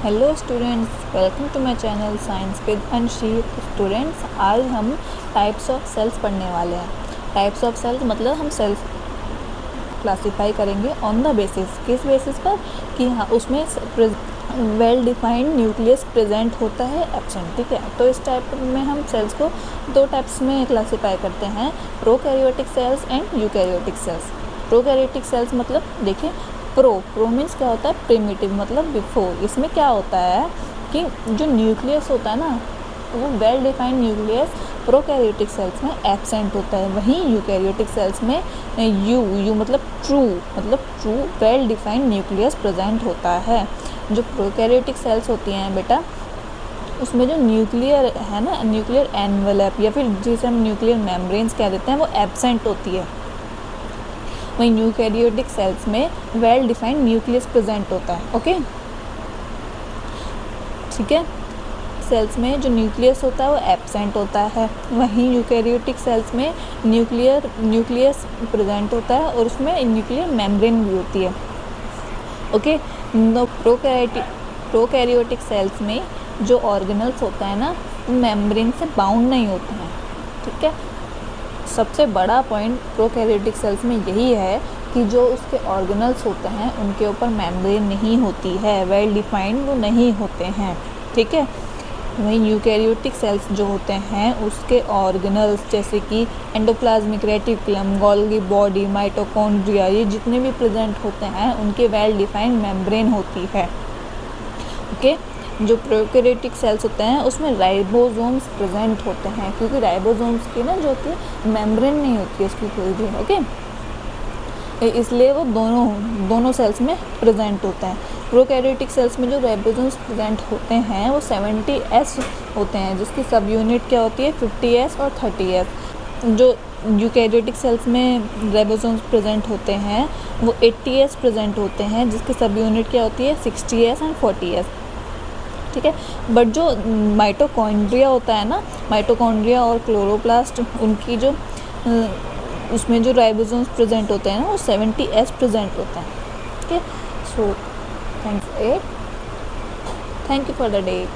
Hello students, welcome to my channel science with Anshi. Students, आज हम types of sales पढ़ने वाले हैं। टाइप्स ऑफ सेल्स मतलब हम सेल्स क्लासीफाई करेंगे ऑन द बेसिस, किस बेसिस पर कि हाँ उसमें वेल डिफाइंड न्यूक्लियस प्रेजेंट होता है एब्सेंट। ठीक है, तो इस टाइप में हम सेल्स को दो टाइप्स में क्लासीफाई करते हैं, prokaryotic cells and eukaryotic cells. Prokaryotic cells मतलब देखिए, प्रो मीन्स क्या होता है, प्रिमिटिव मतलब बिफोर। इसमें क्या होता है कि जो न्यूक्लियस होता है ना, वो well defined nucleus prokaryotic cells में एब्सेंट होता है। वहीं यूकैरियोटिक सेल्स में यू मतलब true well defined nucleus present होता है। जो प्रोकैरियोटिक सेल्स होती हैं बेटा, उसमें जो न्यूक्लियर है ना, न्यूक्लियर एनवेलप या फिर जिसे हम न्यूक्लियर मेम्ब्रेन्स कह देते हैं, वो एब्सेंट होती है। वहीं यूकैरियोटिक सेल्स में वेल डिफाइंड न्यूक्लियस प्रेजेंट होता है। ओके, ठीक है। सेल्स में जो न्यूक्लियस होता है वो एब्सेंट होता है। वहीं यूकैरियोटिक सेल्स में न्यूक्लियस प्रेजेंट होता है और उसमें न्यूक्लियर मेम्ब्रेन भी होती है। ओके, प्रोकैरियोटिक सेल्स में जो ऑर्गेनल्स होता है ना, वो मेम्ब्रेन से बाउंड नहीं होते हैं। ठीक है, सबसे बड़ा पॉइंट प्रोकैरियोटिक सेल्स में यही है कि जो उसके ऑर्गेनल्स होते हैं उनके ऊपर मेम्ब्रेन नहीं होती है, वेल डिफाइंड वो नहीं होते हैं। ठीक है, वहीं यूकैरियोटिक सेल्स जो होते हैं उसके ऑर्गेनल्स जैसे कि endoplasmic reticulum, Golgi body, mitochondria, ये जितने भी प्रेजेंट होते हैं उनके वेल डिफाइंड मेम्ब्रेन होती है। ओके, जो प्रोकैरियोटिक सेल्स होते हैं उसमें राइबोसोम्स प्रेजेंट होते हैं, क्योंकि राइबोसोम्स की ना जो होती है मेम्ब्रेन नहीं होती है उसकी कोई भी। ओके, इसलिए वो दोनों सेल्स में प्रेजेंट होता है। प्रोकैरियोटिक सेल्स में जो राइबोसोम्स प्रेजेंट होते हैं वो 70S होते हैं, जिसकी सब यूनिट क्या होती है 50S और 30S। जो यूकैरियोटिक सेल्स में राइबोसोम्स प्रेजेंट होते हैं वो 80S प्रेजेंट होते हैं, जिसकी सब यूनिट क्या होती है 60S एंड 40S। ठीक है, बट जो माइटोकॉन्ड्रिया होता है ना, माइटोकॉन्ड्रिया और क्लोरोप्लास्ट, उनकी जो उसमें जो राइबोसोम्स प्रेजेंट होते हैं ना वो 70S प्रेजेंट होते हैं। ठीक है, so thank you for the day.